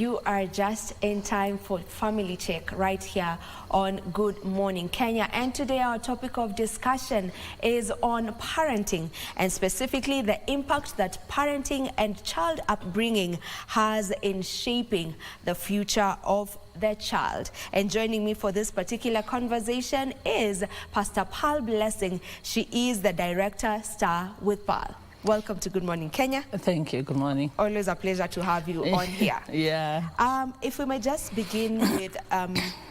You are just in time for Family Check right here on Good Morning Kenya. And today our topic of discussion is on parenting, and specifically the impact that parenting and child upbringing has in shaping the future of the child. And joining me for this particular conversation is Pastor Pearl Blessing. She is the director, Star with Pearl. Welcome to Good Morning Kenya. Thank you. Good morning. Always a pleasure to have you on here. Yeah. If we may just begin with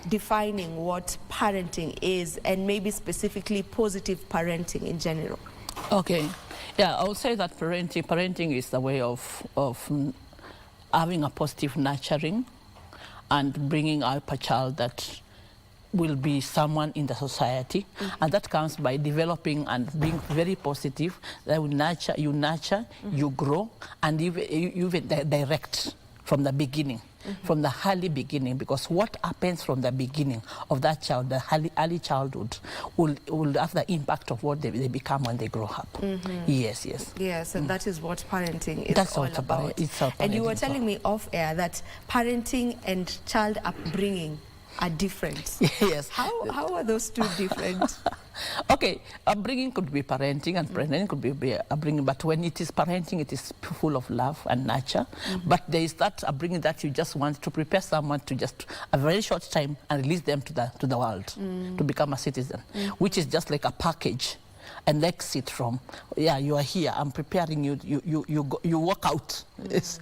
defining what parenting is, and maybe specifically positive parenting in general. Okay. Yeah, I would say that parenting is the way of having a positive nurturing and bringing up a child that will be someone in the society, and that comes by developing and being very positive. That will nurture, you grow, and you even direct from the beginning, from the early beginning, because what happens from the beginning of that child, the early childhood, will have the impact of what they become when they grow up. Yes, and that is what parenting is all about. And you were telling me off air that parenting and child upbringing are different. Yes. How are those two different? Okay, upbringing could be parenting, and parenting could be upbringing, but when it is parenting, it is full of love and nurture. But there is that upbringing that you just want to prepare someone to just a very short time and release them to the world, to become a citizen, which is just like a package. And exit from, you are here, I'm preparing you, you walk out as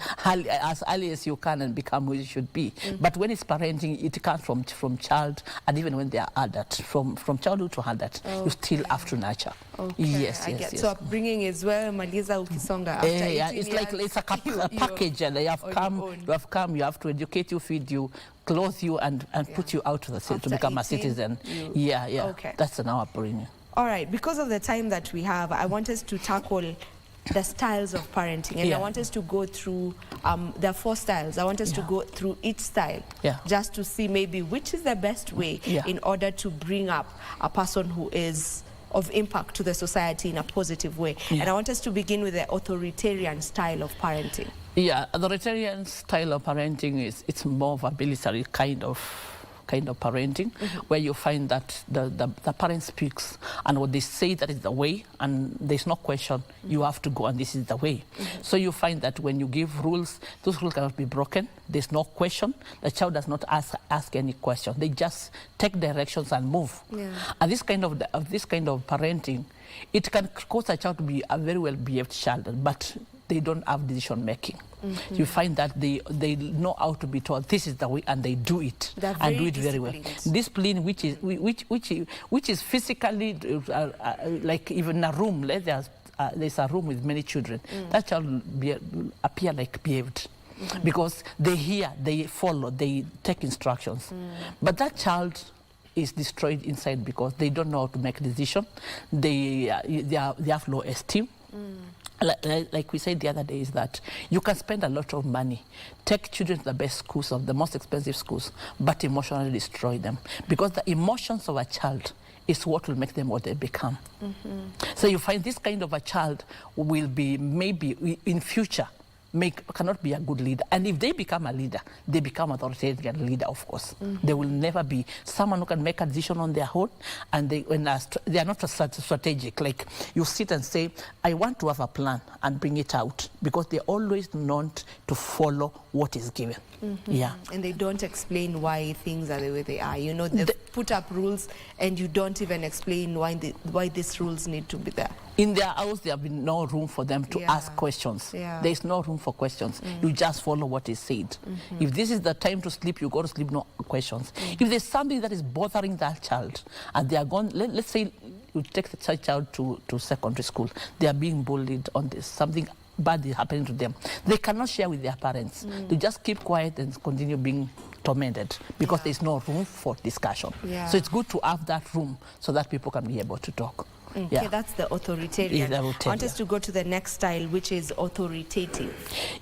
early as you can and become who you should be. But when it's parenting, it comes from child, and even when they are adult, from childhood to adult, you still have to nurture. Okay, yes. So upbringing is where maliza ukisonga after it's like it's a package, and you have come, you have to educate you, feed you, clothe you, and put you out to become a citizen. Okay. That's an upbringing. All right, because of the time that we have, I want us to tackle the styles of parenting, and I want us to go through, there are 4 styles. I want us to go through each style, just to see maybe which is the best way in order to bring up a person who is of impact to the society in a positive way. And I want us to begin with the authoritarian style of parenting. Yeah, authoritarian style of parenting it's more of a military kind of parenting, where you find that the parent speaks, and what they say, that is the way, and there's no question, you have to go, and this is the way. So you find that when you give rules, those rules cannot be broken. There's no question. The child does not ask any question. They just take directions and move. And this kind of parenting, it can cause a child to be a very well behaved child, but they don't have decision making. You find that they know how to be told this is the way, and they do it, and do it very well. Discipline, which is physically like even a room. There's a room with many children. That child will appear like behaved, because they hear, they follow, they take instructions. But that child is destroyed inside because they don't know how to make a decision. They have low esteem. Like we said the other day, is that you can spend a lot of money, take children to the best schools, of the most expensive schools, but emotionally destroy them, because the emotions of a child is what will make them what they become. So you find this kind of a child will be maybe in future cannot be a good leader, and if they become a leader, they become authoritarian leader. Of course, they will never be someone who can make a decision on their own, and they are not strategic. Like you sit and say, I want to have a plan and bring it out, because they always known to follow what is given. And they don't explain why things are the way they are. You know, they put up rules, and you don't even explain why these rules need to be there. In their house, there have been no room for them to ask questions. There is no room for questions. You just follow what is said. If this is the time to sleep, you go to sleep, no questions. If there's something that is bothering that child, and they are gone, let's say you take the child to secondary school, they are being bullied on this, something bad is happening to them. They cannot share with their parents. They just keep quiet and continue being tormented, because there's no room for discussion. So it's good to have that room so that people can be able to talk. Okay, that's the authoritarian. I want us to go to the next style, which is authoritative.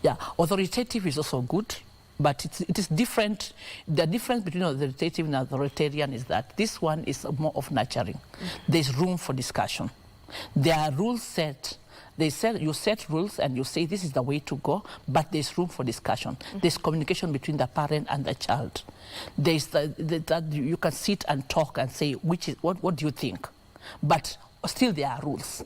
Yeah, authoritative is also good, but it is different. The difference between authoritative and authoritarian is that this one is more of nurturing. There's room for discussion. There are rules set you set rules and you say this is the way to go, but there's room for discussion. There's communication between the parent and the child. There's that you can sit and talk and say what do you think, but still there are rules,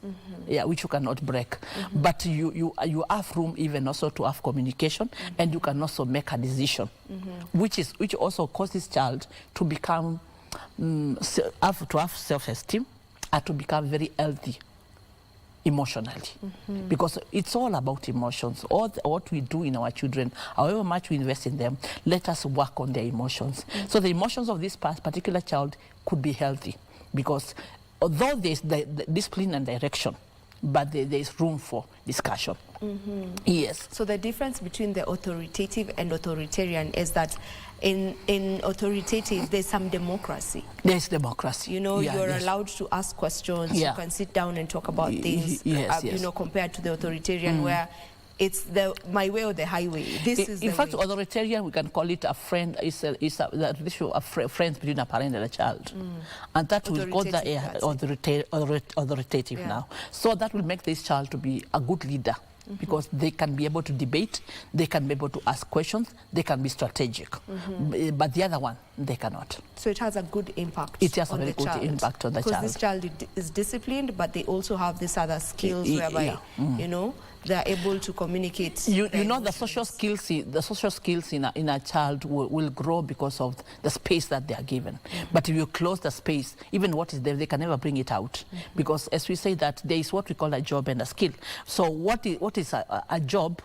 which you cannot break. But you have room even also to have communication, and you can also make a decision, which also causes child to become have self-esteem and to become very healthy emotionally, because it's all about emotions. What we do in our children, however much we invest in them, let us work on their emotions. So the emotions of this particular child could be healthy, because although there's the discipline and direction, but there's room for discussion. Yes. So the difference between the authoritative and authoritarian is that in authoritative, there's some democracy. There's democracy. You know, you're allowed to ask questions. You can sit down and talk about things. You know, compared to the authoritarian, where it's my way or the highway. This is in fact, way. Authoritarian, we can call it a friend. It's the issue of friends between a parent and a child, and that will call that authoritative now. So that will make this child to be a good leader, because they can be able to debate, they can be able to ask questions, they can be strategic. But the other one, they cannot. So it has a good impact. It has a very good impact on the child. Because this child is disciplined, but they also have these other skills whereby, you know, they're able to communicate. You know, the social skills in a child will grow because of the space that they are given. But if you close the space, even what is there, they can never bring it out. Because as we say that there is what we call a job and a skill. So what is a job?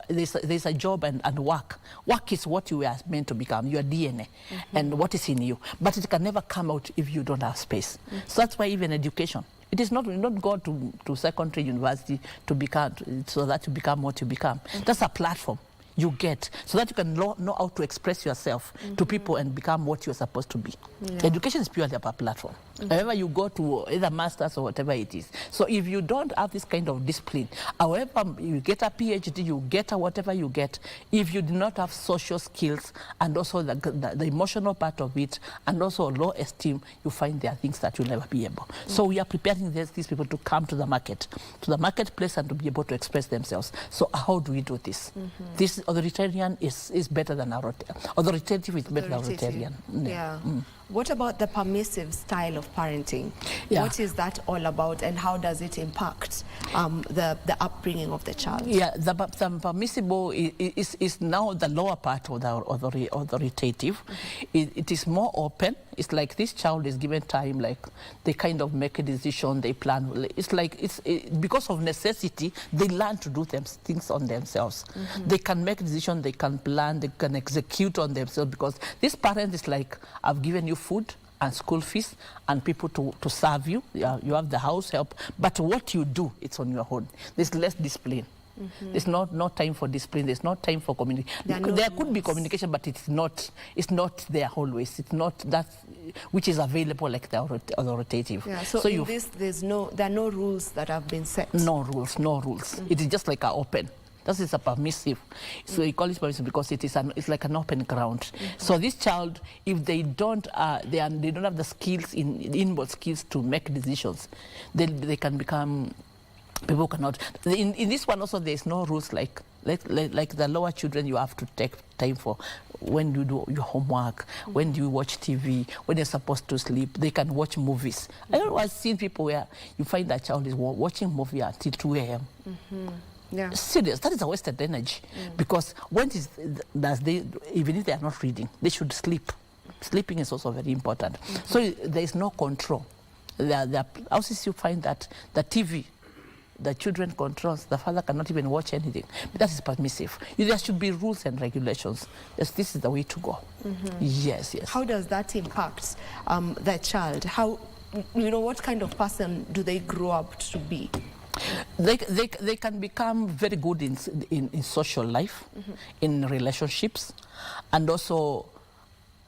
There's a job and work. Work is what you are meant to become, your DNA, and what is in you. But it can never come out if you don't have space. So that's why even education. It is not go to secondary university to become, so that you become what you become. That's a platform you get, so that you can know how to express yourself to people and become what you're supposed to be. Education is purely about platform. However you go to either masters or whatever it is. So if you don't have this kind of discipline, however you get a PhD, you get a whatever you get, if you do not have social skills and also the emotional part of it, and also low esteem, you find there are things that you'll never be able. So we are preparing these people to come to the marketplace and to be able to express themselves. So how do we do this? This authoritarian is better than authoritative is better than authoritarian. What about the permissive style of parenting? What is that all about, and how does it impact the upbringing of the child? The permissible is now the lower part of the authoritative. It is more open. It's like this child is given time, like they kind of make a decision, they plan. It's like because of necessity, they learn to do things on themselves. They can make decisions, they can plan, they can execute on themselves, because this parent is like, I've given you food and school fees and people to serve you. You have the house help, but what you do, it's on your own. There's less discipline. There's no time for discipline. There's no time for communication. There could be communication, but it's not there always. It's not that which is available like the authoritative. So in this, there are no rules that have been set. No rules. It is just like an open. That is a permissive. So we call it permissive because it's like an open ground. So this child, if they don't have the skills, inward skills to make decisions, then they can become. People cannot. In this one also, there is no rules like the lower children. You have to take time for when you do your homework, when you watch TV, when you're supposed to sleep. They can watch movies. I've seen people where you find that child is watching movie until 2 a.m. Serious. That is a wasted energy, because even if they are not reading, they should sleep. Sleeping is also very important. So there is no control. There are houses you find that the TV, the children controls, the father cannot even watch anything. But that is permissive. There should be rules and regulations. Yes, this is the way to go. Yes. How does that impact the child? How, what kind of person do they grow up to be? They can become very good in social life, in relationships, and also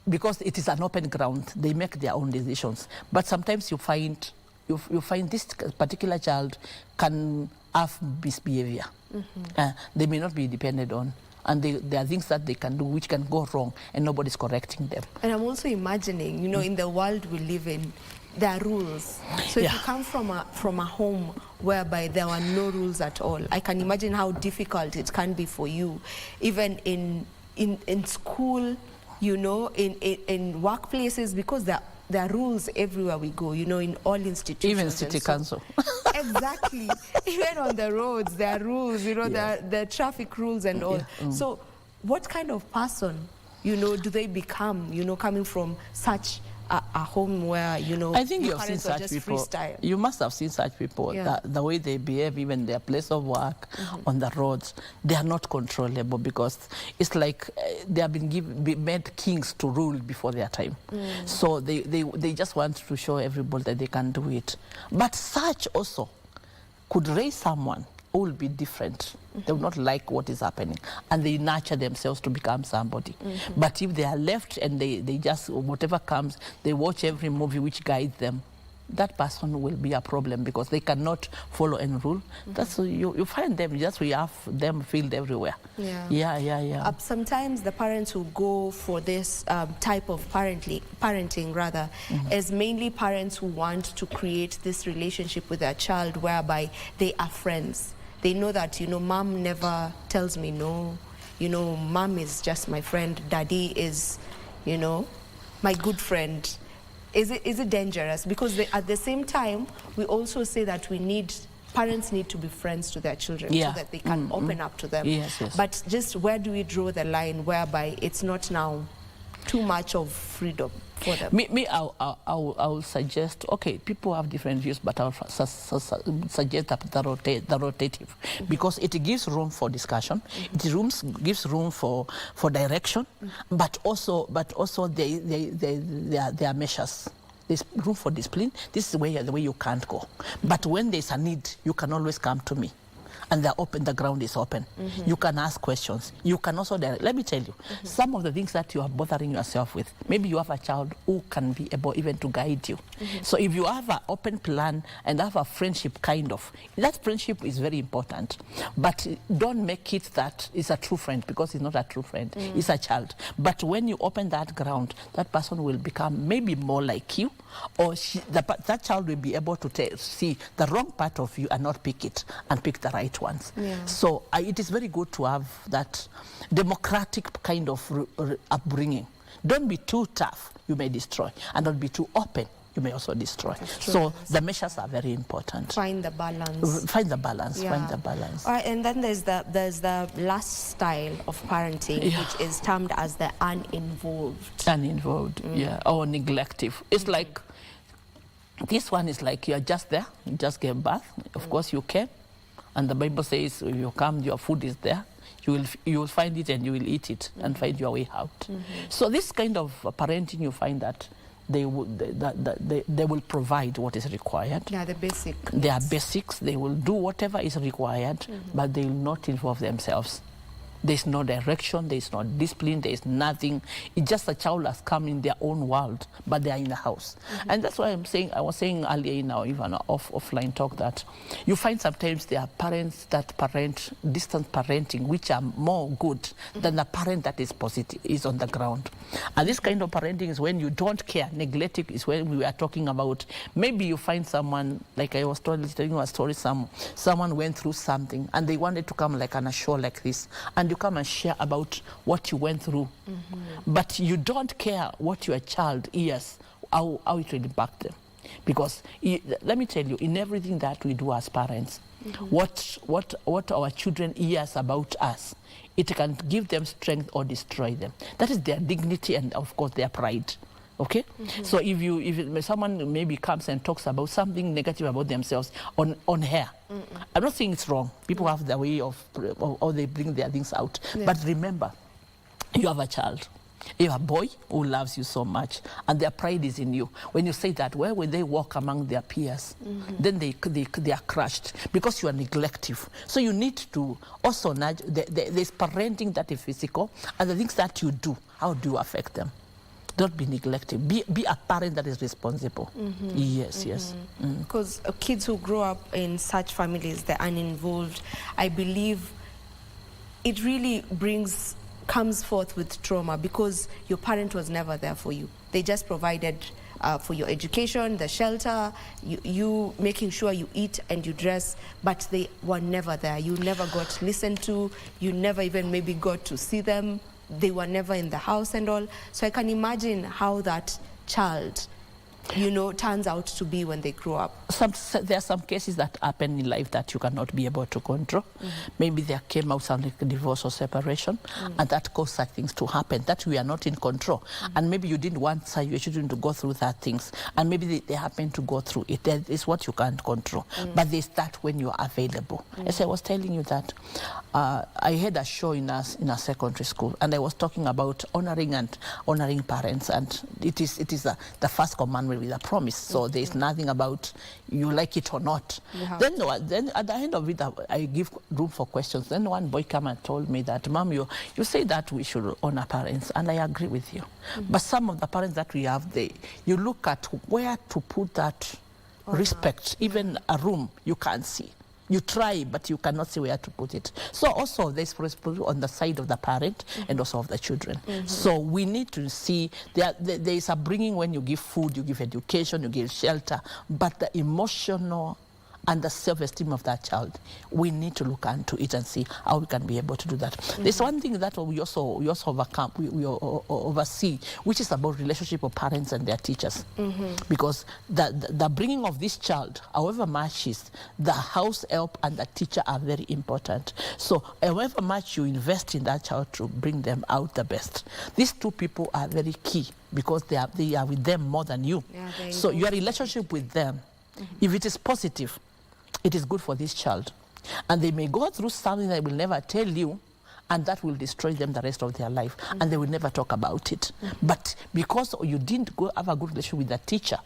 because it is an open ground, they make their own decisions. But sometimes you find this particular child can have misbehavior. They may not be depended on. And there are things that they can do which can go wrong, and nobody's correcting them. And I'm also imagining, in the world we live in, there are rules. So if Yeah. you come from a home whereby there were no rules at all, I can imagine how difficult it can be for you, even in school, you know, in workplaces, because there are rules everywhere we go, you know, in all institutions. Even city council. Exactly. Even on the roads, there are rules, you know, Yeah. there are traffic rules and all. Yeah. So what kind of person, you know, do they become, you know, coming from such a home where, you know, I think your you have seen parents are such just people. freestyle? You must have seen such people. Yeah. The way they behave, even their place of work, on the roads, they are not controllable, because it's like they have been made kings to rule before their time. So they just want to show everybody that they can do it. But such also could raise someone who will be different. They will not like what is happening, and they nurture themselves to become somebody. But if they are left and they just, whatever comes, they watch every movie which guides them, that person will be a problem, because they cannot follow any rule. That's you find them, we have them filled everywhere. Yeah. Sometimes the parents who go for this type of parenting rather, is mainly parents who want to create this relationship with their child whereby they are friends. They know that, you know, mom never tells me no, you know, mom is just my friend, daddy is, you know, my good friend. Is it dangerous? Because at the same time, we also say that parents need to be friends to their children, so that they can open up to them. Yes. But just where do we draw the line whereby it's not now too much of freedom for them? I will suggest, okay, people have different views, but I will suggest that the rotative, because it gives room for discussion, gives room for direction, but also there are measures. There's room for discipline. This is the way you can't go. But when there's a need, you can always come to me. And they're open, the ground is open. You can ask questions. You can also let me tell you, some of the things that you are bothering yourself with, maybe you have a child who can be able even to guide you. So if you have an open plan and have a friendship that friendship is very important. But don't make it that it's a true friend, because it's not a true friend. It's a child. But when you open that ground, that person will become maybe more like you, or that child will be able to see the wrong part of you and not pick it, and pick the right ones. So it is very good to have that democratic kind of upbringing. Don't be too tough, you may destroy, and don't be too open, you may also destroy. So the measures are very important. Find the balance. Find the balance. Find the balance. All right, and then there's the last style of parenting, which is termed as the uninvolved. Uninvolved, or neglective. It's like, this one is like you're just there, you just gave birth. Of course you came, and the Bible says if you come, your food is there. You will find it and you will eat it and find your way out. So this kind of parenting, you find that they will provide what is required. Yeah, the basic. They are basics. They will do whatever is required, but they will not involve themselves. There's no direction, there's no discipline, there's nothing. It's just a child has come in their own world, but they are in the house. And that's why I was saying earlier in our even offline talk, that you find sometimes there are parents that parent, distant parenting, which are more good than the parent that is positive, is on the ground. And this kind of parenting is when you don't care. Neglecting is when we were talking about, maybe you find someone, like I was telling you a story, someone went through something and they wanted to come like on a show like this, and you come and share about what you went through. But you don't care what your child hears, how it will impact them. Because let me tell you, in everything that we do as parents, what our children hears about us, it can give them strength or destroy them. That is their dignity and of course their pride. Okay? So if someone maybe comes and talks about something negative about themselves on hair, I'm not saying it's wrong. People have their way of, or they bring their things out. But remember, you have a child. You have a boy who loves you so much, and their pride is in you. When you say that, where will they walk among their peers? Then they are crushed because you are neglective. So you need to also nudge. There's parenting that is physical, and the things that you do, how do you affect them? Don't be neglective. Be a parent that is responsible. Yes. Because kids who grow up in such families, they're uninvolved, I believe it really brings comes forth with trauma because your parent was never there for you. They just provided for your education, the shelter, you making sure you eat and you dress, but they were never there. You never got listened to. You never even maybe got to see them. They were never in the house and all. So I can imagine how that child, you know, turns out to be when they grow up. There are some cases that happen in life that you cannot be able to control. Maybe there came out something like divorce or separation, and that caused such things to happen that we are not in control. And maybe you didn't want your children to go through that things, and maybe they happen to go through it. That is what you can't control. But they start when you are available. As I was telling you that, I had a show in a secondary school, and I was talking about honoring parents, and it is the first commandment with a promise. So there is nothing about you like it or not. Then at the end of it, I give room for questions. Then one boy came and told me that, Mom, you say that we should honor parents, and I agree with you. But some of the parents that we have, you look at where to put that respect. Even a room you can't see. You try, but you cannot see where to put it. So also there's responsibility on the side of the parent and also of the children. So we need to see there is a bringing when you give food, you give education, you give shelter, but the emotional and the self-esteem of that child, we need to look into it and see how we can be able to do that. There's one thing that we also overcome, we oversee, which is about relationship of parents and their teachers. Because the bringing of this child, however much is, the house help and the teacher are very important. So however much you invest in that child to bring them out the best, these two people are very key because they are with them more than you. So your relationship with them, if it is positive, it is good for this child. And they may go through something that will never tell you, and that will destroy them the rest of their life, and they will never talk about it. But because you didn't go have a good relationship with the teacher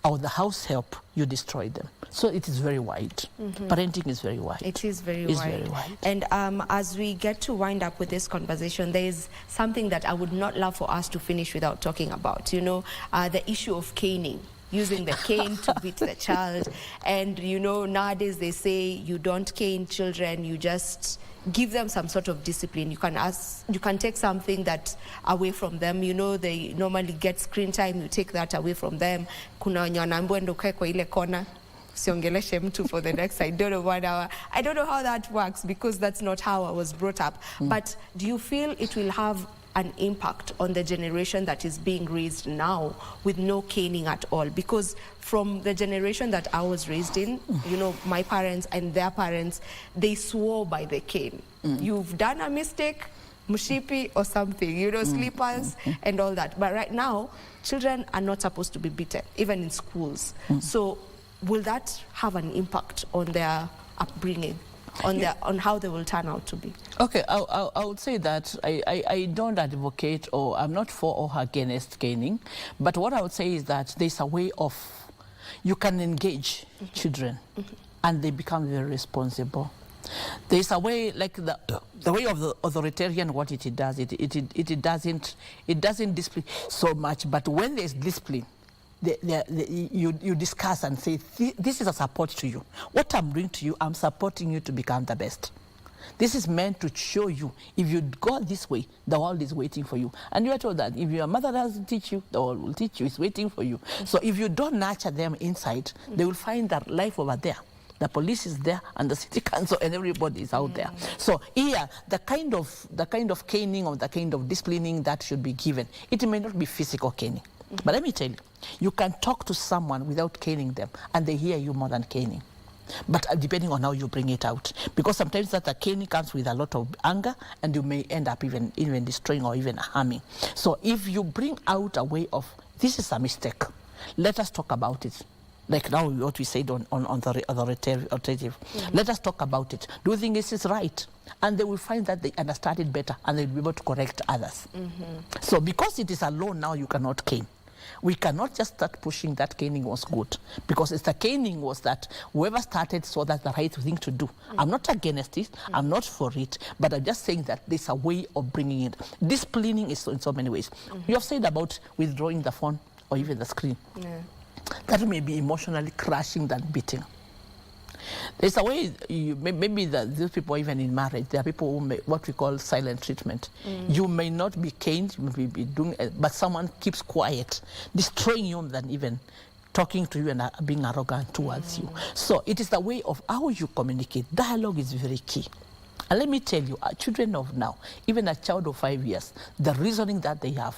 or the house help, you destroy them. So it is very wide. Parenting is very wide. It is very wide. And as we get to wind up with this conversation, there is something that I would not love for us to finish without talking about. You know, the issue of caning. Using the cane to beat the child. And, you know, nowadays they say you don't cane children, you just give them some sort of discipline. You can take something that away from them. You know, they normally get screen time, you take that away from them. Kuna wenye wanaambiwa ndo kae kwa ile kona, usiongeleshe mtu for the next, I don't know, 1 hour. I don't know how that works because that's not how I was brought up. But do you feel it will have an impact on the generation that is being raised now with no caning at all? Because from the generation that I was raised in, you know, my parents and their parents, they swore by the cane. You've done a mistake, mushipi or something, you know, slippers and all that. But right now, children are not supposed to be beaten, even in schools. So will that have an impact on their upbringing? On how they will turn out to be? Okay, I would say that I don't advocate, or I'm not for or against caning, but what I would say is that there's a way of, you can engage children and they become very responsible. There's a way, like the way of the authoritarian, what it does, it doesn't discipline so much, but when there's discipline, you discuss and say, this is a support to you. What I'm doing to you, I'm supporting you to become the best. This is meant to show you, if you go this way, the world is waiting for you. And you are told that if your mother doesn't teach you, the world will teach you, it's waiting for you. So if you don't nurture them inside, they will find that life over there. The police is there, and the city council, and everybody is out there. So here, the kind of caning or the kind of disciplining that should be given, it may not be physical caning. But let me tell you, you can talk to someone without caning them, and they hear you more than caning. But depending on how you bring it out. Because sometimes that the caning comes with a lot of anger, and you may end up even destroying or even harming. So if you bring out a way of, this is a mistake, let us talk about it. Like now what we said on the authoritative. Let us talk about it. Do you think this is right? And they will find that they understand it better, and they'll be able to correct others. So because it is a law now, you cannot cane. We cannot just start pushing that caning was good, because it's the caning was that whoever started saw that's the right thing to do. I'm not against it, I'm not for it, but I'm just saying that there's a way of bringing it. Disciplining is in so many ways. You have said about withdrawing the phone or even the screen. That may be emotionally crushing than beating. There's a way, maybe that these people, even in marriage, there are people who what we call silent treatment. You may not be caned, you may be doing, but someone keeps quiet, destroying you than even talking to you and being arrogant towards you. So it is the way of how you communicate. Dialogue is very key. And let me tell you, children of now, even a child of 5 years, the reasoning that they have,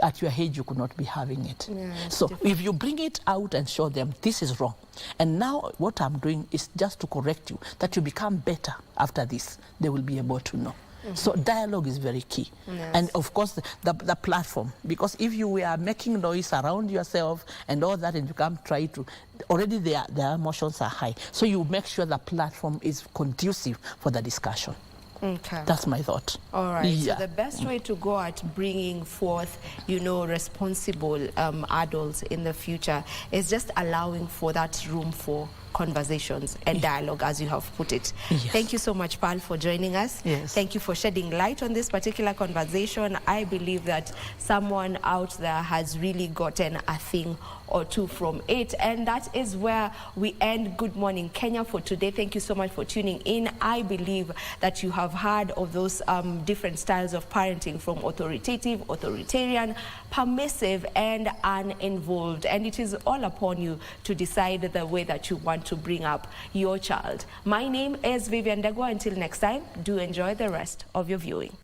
at your age, you could not be having it. So if you bring it out and show them this is wrong, and now what I'm doing is just to correct you, that you become better after this, they will be able to know. So dialogue is very key. And of course, the platform, because if you are making noise around yourself and all that, and you come try to, already their emotions are high. So you make sure the platform is conducive for the discussion. Okay. That's my thought. All right. Yeah. So the best way to go at bringing forth, you know, responsible adults in the future is just allowing for that room for conversations and dialogue, as you have put it. Yes. Thank you so much, Pal, for joining us. Yes. Thank you for shedding light on this particular conversation. I believe that someone out there has really gotten a thing or two from it, and that is where we end Good Morning Kenya for today. Thank you so much for tuning in. I believe that you have heard of those different styles of parenting, from authoritative, authoritarian, permissive, and uninvolved, and it is all upon you to decide the way that you want to bring up your child. My name is Vivian Degwa. Until next time, do enjoy the rest of your viewing.